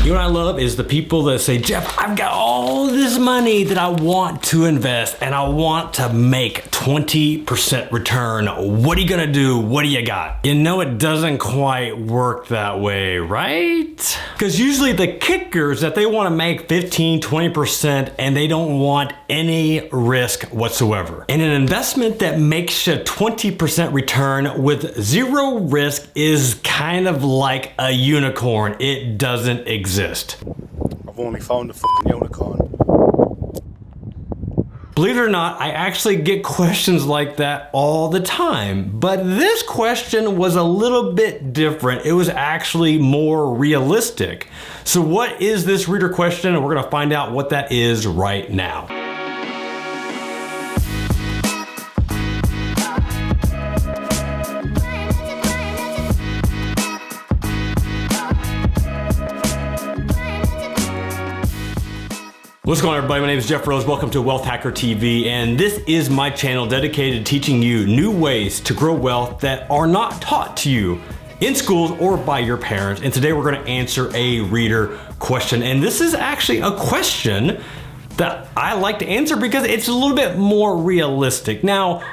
You know what I love is the people that say, Jeff, I've got all this money that I want to invest and I want to make 20% return. What are you gonna do? What do you got? You know, it doesn't quite work that way, right? Because usually the kicker is that they want to make 15, 20% and they don't want any risk whatsoever. And an investment that makes you 20% return with zero risk is kind of like a unicorn. It doesn't exist. I've only found a fucking unicorn. Believe it or not, I actually get questions like that all the time. But this question was a little bit different. It was actually more realistic. So what is this reader question? And we're gonna find out what that is right now. What's going on, everybody? My name is Jeff Rose. Welcome to Wealth Hacker TV, and this is my channel dedicated to teaching you new ways to grow wealth that are not taught to you in schools or by your parents. And today we're going to answer a reader question. And this is actually a question that I like to answer because it's a little bit more realistic. Now,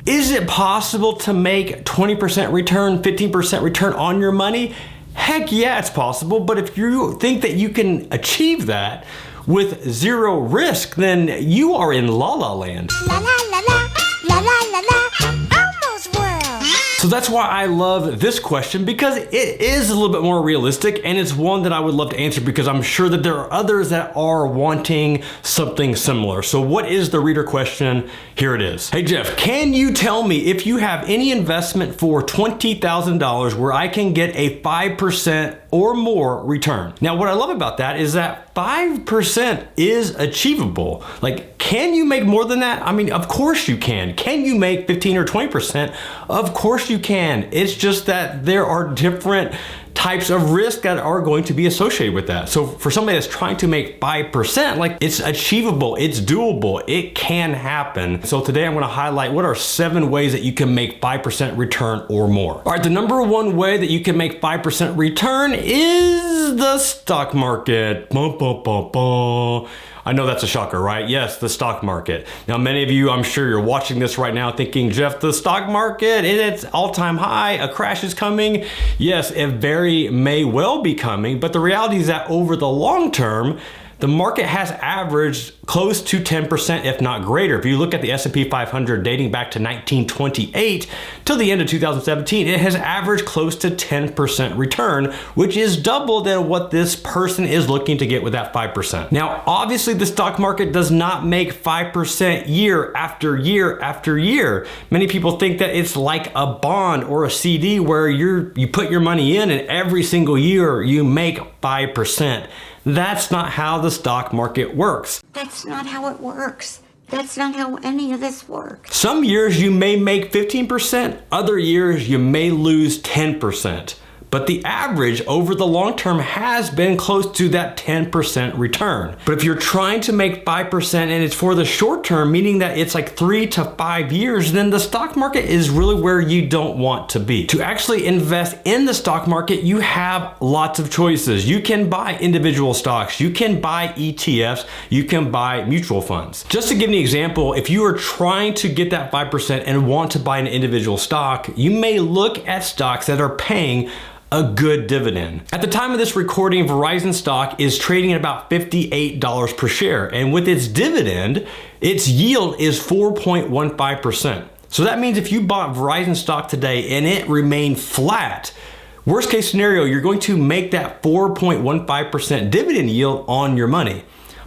is it possible to make 20% return, 15% return on your money? Heck yeah, it's possible, but if you think that you can achieve that with zero risk, then you are in la la land. La la la la, la la la la, Elmo's world. So that's why I love this question, because it is a little bit more realistic, and it's one that I would love to answer because I'm sure that there are others that are wanting something similar. So what is the reader question? Here it is. Hey Jeff, can you tell me if you have any investment for $20,000 where I can get a 5% or more return? Now, what I love about that is that 5% is achievable. Like, can you make more than that? I mean, of course you can. Can you make 15 or 20%? Of course you can. It's just that there are different types of risk that are going to be associated with that. So for somebody that's trying to make 5%, like, it's achievable, it's doable, it can happen. So today I'm gonna highlight what are 7 ways that you can make 5% return or more. All right, the number one way that you can make 5% return is the stock market. Bum, bum, bum, bum. I know that's a shocker, right? Yes, the stock market. Now, many of you, I'm sure you're watching this right now thinking, Jeff, the stock market, it's all-time high, a crash is coming. Yes, it very may well be coming, but the reality is that over the long term, the market has averaged close to 10%, if not greater. If you look at the S&P 500 dating back to 1928 till the end of 2017, it has averaged close to 10% return, which is double than what this person is looking to get with that 5%. Now, obviously the stock market does not make 5% year after year after year. Many people think that it's like a bond or a CD where you put your money in and every single year you make 5%. That's not how the stock market works. That's not how it works. That's not how any of this works. Some years you may make 15%, other years you may lose 10%. But the average over the long term has been close to that 10% return. But if you're trying to make 5% and it's for the short term, meaning that it's like 3 to 5 years, then the stock market is really where you don't want to be. To actually invest in the stock market, you have lots of choices. You can buy individual stocks, you can buy ETFs, you can buy mutual funds. Just to give you an example, if you are trying to get that 5% and want to buy an individual stock, you may look at stocks that are paying a good dividend. At the time of this recording, Verizon stock is trading at about $58 per share. And with its dividend, its yield is 4.15%. So that means if you bought Verizon stock today and it remained flat, worst case scenario, you're going to make that 4.15% dividend yield on your money.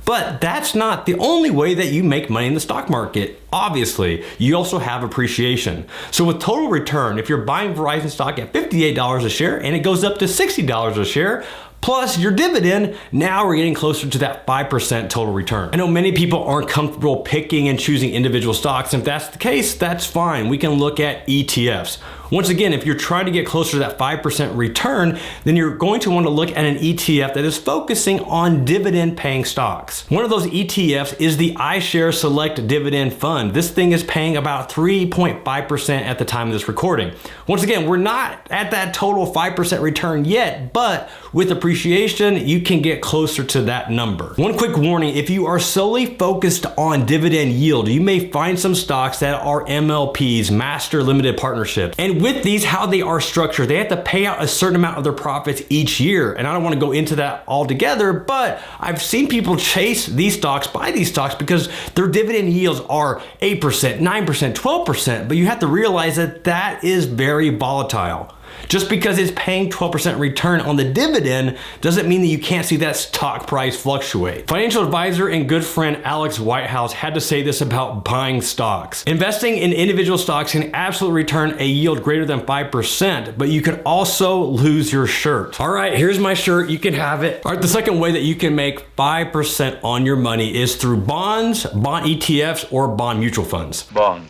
But that's not the only way that you make money in the stock market. Obviously, you also have appreciation. So with total return, if you're buying Verizon stock at $58 a share and it goes up to $60 a share, plus your dividend, now we're getting closer to that 5% total return. I know many people aren't comfortable picking and choosing individual stocks. And if that's the case, that's fine. We can look at ETFs. Once again, if you're trying to get closer to that 5% return, then you're going to want to look at an ETF that is focusing on dividend paying stocks. One of those ETFs is the iShares Select Dividend Fund. fund. This thing is paying about 3.5% at the time of this recording. Once again, we're not at that total 5% return yet, but with appreciation, you can get closer to that number. One quick warning, if you are solely focused on dividend yield, you may find some stocks that are MLPs, master limited partnerships. And with these, how they are structured, they have to pay out a certain amount of their profits each year. And I don't want to go into that altogether, but I've seen people chase these stocks, buy these stocks because their dividend yields are 8%, 9%, 12%, but you have to realize that that is very volatile. Just because it's paying 12% return on the dividend doesn't mean that you can't see that stock price fluctuate. Financial advisor and good friend Alex Whitehouse had to say this about buying stocks. Investing in individual stocks can absolutely return a yield greater than 5%, but you can also lose your shirt. All right, here's my shirt, you can have it. All right, the second way that you can make 5% on your money is through bonds, bond ETFs, or bond mutual funds. Bond.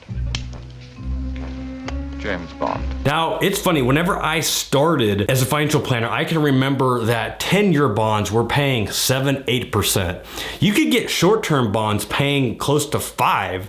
James Bond. Now, it's funny, whenever I started as a financial planner, I can remember that 10-year bonds were paying 7-8%. You could get short-term bonds paying close to 5%,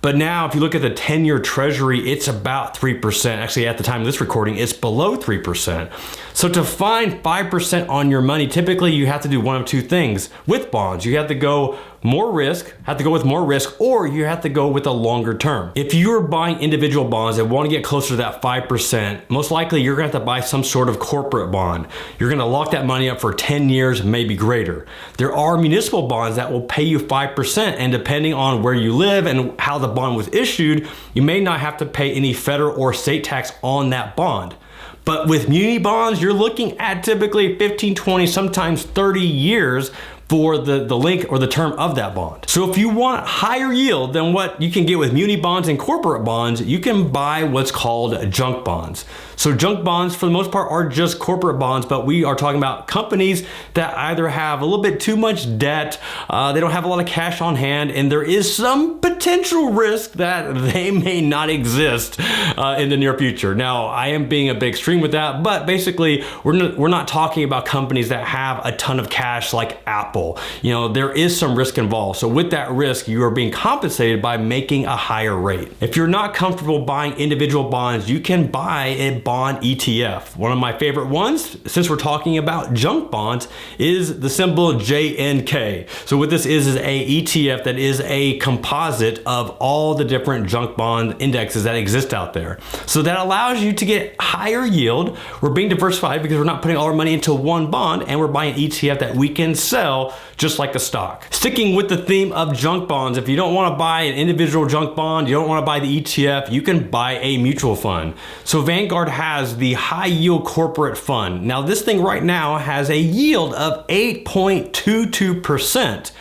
but now if you look at the 10-year treasury, it's about 3%. Actually, at the time of this recording, it's below 3%. So to find 5% on your money, typically you have to do one of two things. With bonds, you have to go with more risk, or you have to go with a longer term. If you're buying individual bonds and want to get closer to that 5%, most likely you're going to have to buy some sort of corporate bond. You're going to lock that money up for 10 years, maybe greater. There are municipal bonds that will pay you 5%, and depending on where you live and how the bond was issued, you may not have to pay any federal or state tax on that bond. But with muni bonds, you're looking at typically 15, 20, sometimes 30 years for the length or the term of that bond. So if you want higher yield than what you can get with muni bonds and corporate bonds, you can buy what's called junk bonds. So junk bonds, for the most part, are just corporate bonds, but we are talking about companies that either have a little bit too much debt, they don't have a lot of cash on hand, and there is some potential risk that they may not exist in the near future. Now, I am being a bit extreme with that, but basically, we're not talking about companies that have a ton of cash like Apple. You know, there is some risk involved. So with that risk, you are being compensated by making a higher rate. If you're not comfortable buying individual bonds, you can buy a bond ETF. One of my favorite ones, since we're talking about junk bonds, is the symbol JNK. So what this is a ETF that is a composite of all the different junk bond indexes that exist out there. So that allows you to get higher yield. We're being diversified because we're not putting all our money into one bond, and we're buying an ETF that we can sell just like a stock. Sticking with the theme of junk bonds, if you don't want to buy an individual junk bond, you don't want to buy the ETF, you can buy a mutual fund. So Vanguard has the high yield corporate fund. Now this thing right now has a yield of 8.22%.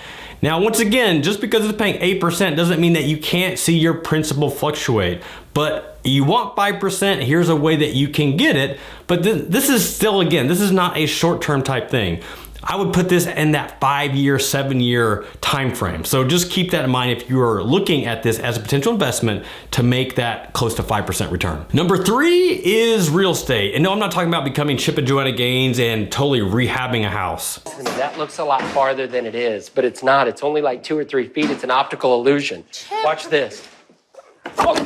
Now, once again, just because it's paying 8% doesn't mean that you can't see your principal fluctuate. But you want 5%, here's a way that you can get it. But this is still, again, this is not a short-term type thing. I would put this in that 5-year, 7-year time frame. So just keep that in mind if you are looking at this as a potential investment to make that close to 5% return. Number 3 is real estate. And no, I'm not talking about becoming Chip and Joanna Gaines and totally rehabbing a house. That looks a lot farther than it is, but it's not. It's only like 2 or 3 feet. It's an optical illusion. Watch this. Oh.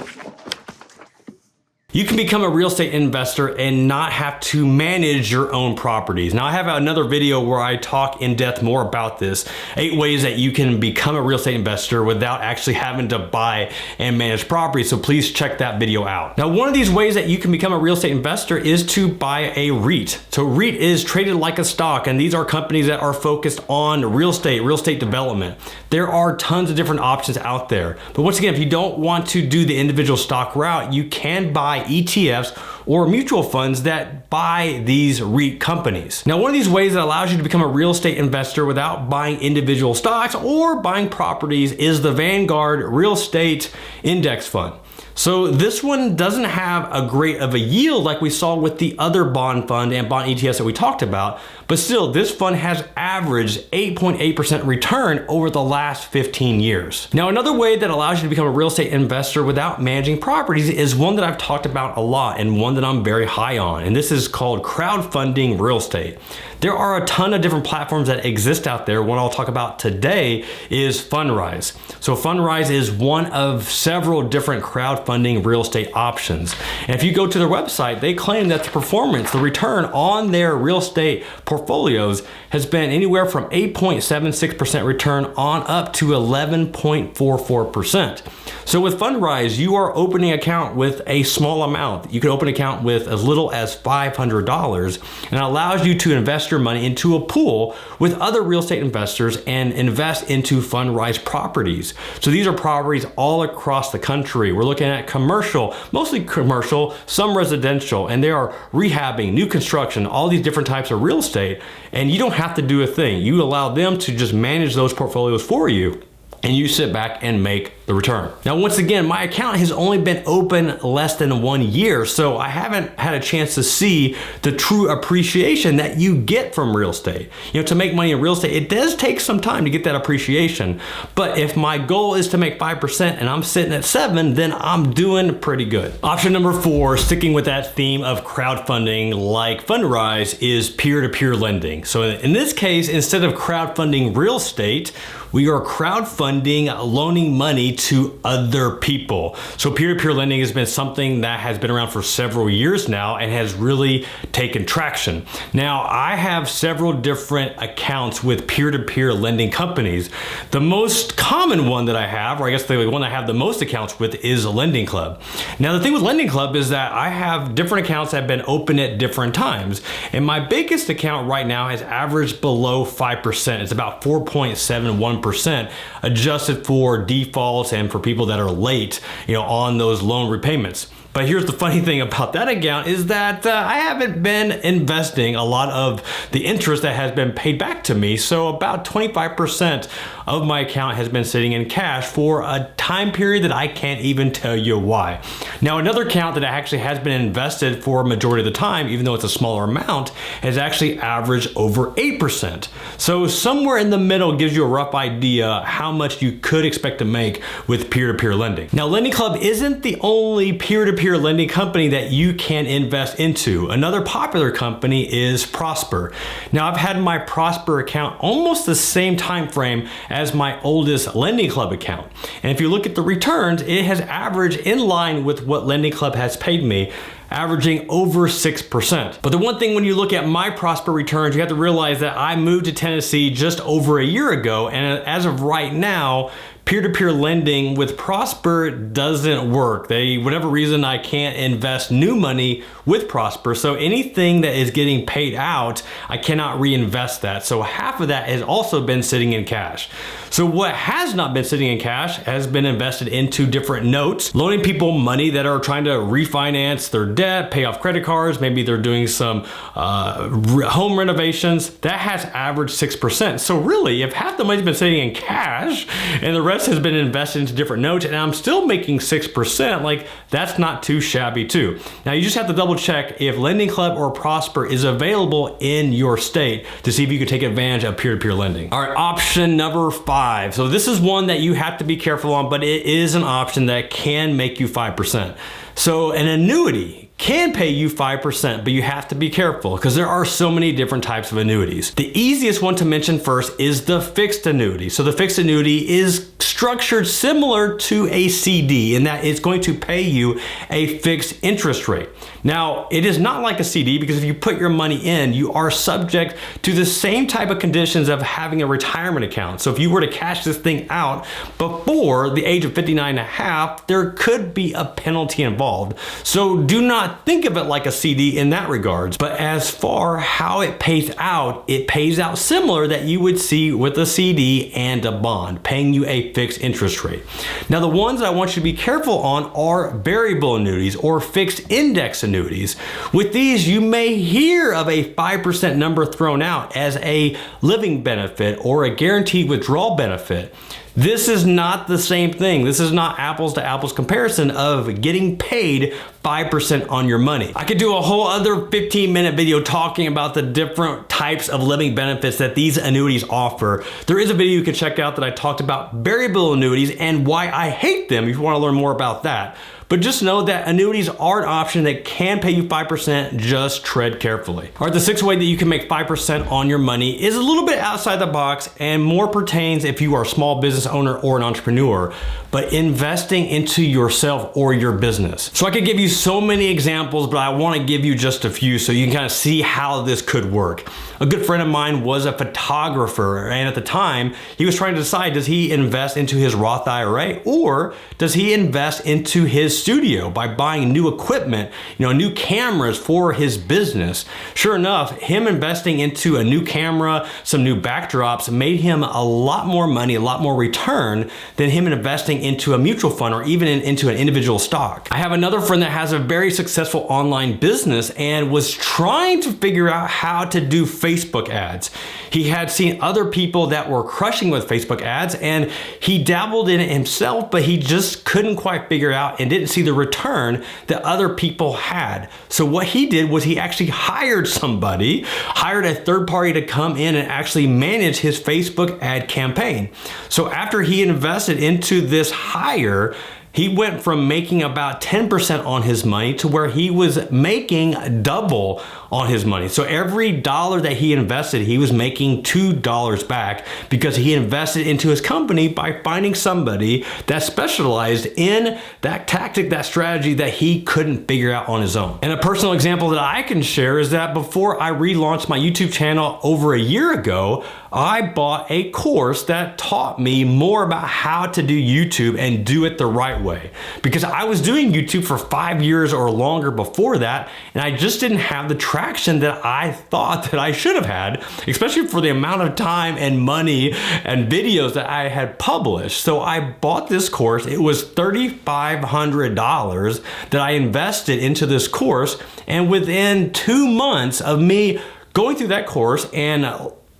You can become a real estate investor and not have to manage your own properties. Now I have another video where I talk in depth more about this, 8 ways that you can become a real estate investor without actually having to buy and manage property. So please check that video out. Now, one of these ways that you can become a real estate investor is to buy a REIT. So REIT is traded like a stock, and these are companies that are focused on real estate development. There are tons of different options out there. But once again, if you don't want to do the individual stock route, you can buy ETFs or mutual funds that buy these REIT companies. Now, one of these ways that allows you to become a real estate investor without buying individual stocks or buying properties is the Vanguard Real Estate Index Fund. So this one doesn't have a great of a yield like we saw with the other bond fund and bond ETFs that we talked about, but still this fund has averaged 8.8% return over the last 15 years. Now, another way that allows you to become a real estate investor without managing properties is one that I've talked about a lot and one that I'm very high on, and this is called crowdfunding real estate. There are a ton of different platforms that exist out there. One I'll talk about today is Fundrise. So Fundrise is one of several different crowdfunding real estate options. And if you go to their website, they claim that the performance, the return on their real estate portfolios has been anywhere from 8.76% return on up to 11.44%. So with Fundrise, you are opening an account with a small amount. You can open an account with as little as $500, and it allows you to invest your money into a pool with other real estate investors and invest into Fundrise properties. So these are properties all across the country. We're looking at commercial, mostly commercial, some residential, and they are rehabbing, new construction, all these different types of real estate, and you don't have to do a thing. You allow them to just manage those portfolios for you, and you sit back and make the return. Now, once again, my account has only been open less than 1 year, so I haven't had a chance to see the true appreciation that you get from real estate. You know, to make money in real estate, it does take some time to get that appreciation. But if my goal is to make 5% and I'm sitting at 7, then I'm doing pretty good. Option number 4, sticking with that theme of crowdfunding like Fundrise, is peer-to-peer lending. So in this case, instead of crowdfunding real estate, we are crowdfunding, loaning money to other people. So peer-to-peer lending has been something that has been around for several years now and has really taken traction. Now, I have several different accounts with peer-to-peer lending companies. The most common one that I have, or I guess the one I have the most accounts with, is a Lending Club. Now, the thing with Lending Club is that I have different accounts that have been open at different times, and my biggest account right now has averaged below 5%. It's about 4.71%, adjusted for defaults and for people that are late, on those loan repayments. But here's the funny thing about that account is that I haven't been investing a lot of the interest that has been paid back to me. So about 25% of my account has been sitting in cash for a time period that I can't even tell you why. Now, another account that actually has been invested for a majority of the time, even though it's a smaller amount, has actually averaged over 8%. So somewhere in the middle gives you a rough idea how much you could expect to make with peer-to-peer lending. Now, Lending Club isn't the only peer-to-peer lending company that you can invest into. Another popular company is Prosper. Now, I've had my Prosper account almost the same time frame as my oldest Lending Club account. And if you look at the returns, it has averaged in line with what Lending Club has paid me, averaging over 6%. But the one thing when you look at my Prosper returns, you have to realize that I moved to Tennessee just over a year ago, and as of right now, peer-to-peer lending with Prosper doesn't work. Whatever reason, I can't invest new money with Prosper. So anything that is getting paid out, I cannot reinvest that. So half of that has also been sitting in cash. So what has not been sitting in cash has been invested into different notes, loaning people money that are trying to refinance their debt, pay off credit cards. Maybe they're doing some home renovations. That has averaged 6%. So really, if half the money's been sitting in cash and the rest has been invested into different notes and I'm still making 6%, like that's not too shabby too. Now you just have to double check if Lending Club or Prosper is available in your state to see if you can take advantage of peer-to-peer lending. All right, option number 5. So this is one that you have to be careful on, but it is an option that can make you 5%. So an annuity can pay you 5%, but you have to be careful because there are so many different types of annuities. The easiest one to mention first is the fixed annuity. So the fixed annuity is structured similar to a CD in that it's going to pay you a fixed interest rate. Now, it is not like a CD because if you put your money in, you are subject to the same type of conditions of having a retirement account. So if you were to cash this thing out before the age of 59 and a half, there could be a penalty involved. So do not think of it like a CD in that regards. But as far how it pays out similar that you would see with a CD and a bond, paying you a fixed interest rate. Now, the ones I want you to be careful on are variable annuities or fixed index annuities. With these, you may hear of a 5% number thrown out as a living benefit or a guaranteed withdrawal benefit. This is not the same thing. This is not apples to apples comparison of getting paid 5% on your money. I could do a whole other 15-minute video talking about the different types of living benefits that these annuities offer. There is a video you can check out that I talked about variable annuities and why I hate them if you want to learn more about that. But just know that annuities are an option that can pay you 5%, just tread carefully. All right, the sixth way that you can make 5% on your money is a little bit outside the box and more pertains if you are a small business owner or an entrepreneur, but investing into yourself or your business. So I could give you so many examples, but I want to give you just a few so you can kind of see how this could work. A good friend of mine was a photographer, and at the time, he was trying to decide, does he invest into his Roth IRA or does he invest into his studio by buying new equipment, new cameras for his business? Sure enough, him investing into a new camera, some new backdrops made him a lot more money, a lot more return than him investing into a mutual fund or even into an individual stock. I have another friend that has a very successful online business and was trying to figure out how to do Facebook ads. He had seen other people that were crushing with Facebook ads and he dabbled in it himself, but he just couldn't quite figure out and didn't see the return that other people had. So what he did was he actually hired a third party to come in and actually manage his Facebook ad campaign. So after he invested into this hire, he went from making about 10% on his money to where he was making double on his money. So every dollar that he invested, he was making $2 back because he invested into his company by finding somebody that specialized in that tactic, that strategy that he couldn't figure out on his own. And a personal example that I can share is that before I relaunched my YouTube channel over a year ago, I bought a course that taught me more about how to do YouTube and do it the right way. Because I was doing YouTube for 5 years or longer before that, and I just didn't have the traction that I thought that I should have had, especially for the amount of time and money and videos that I had published. So I bought this course. It was $3,500 that I invested into this course, and within 2 months of me going through that course and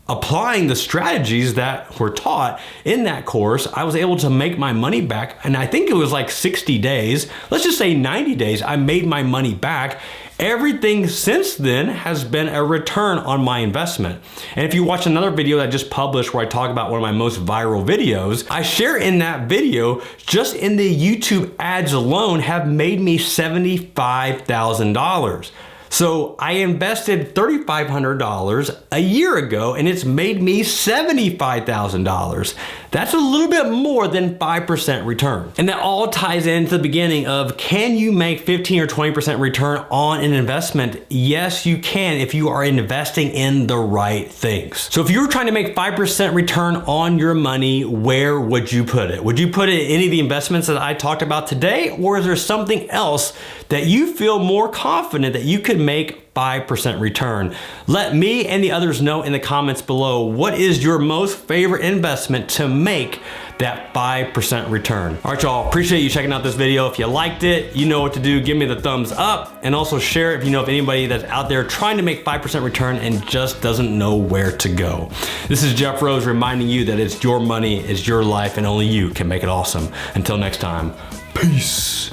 applying the strategies that were taught in that course, I was able to make my money back. And I think it was like 60 days, let's just say 90 days, I made my money back. Everything since then has been a return on my investment. And if you watch another video that I just published where I talk about one of my most viral videos, I share in that video, just in the YouTube ads alone have made me $75,000. So I invested $3,500 a year ago and it's made me $75,000. That's a little bit more than 5% return. And that all ties into the beginning of, can you make 15 or 20% return on an investment? Yes, you can if you are investing in the right things. So if you were trying to make 5% return on your money, where would you put it? Would you put it in any of the investments that I talked about today? Or is there something else that you feel more confident that you could make 5% return? Let me and the others know in the comments below, what is your most favorite investment to make that 5% return? All right, y'all, appreciate you checking out this video. If you liked it, you know what to do. Give me the thumbs up and also share it if you know of anybody that's out there trying to make 5% return and just doesn't know where to go. This is Jeff Rose reminding you that it's your money, it's your life, and only you can make it awesome. Until next time, peace.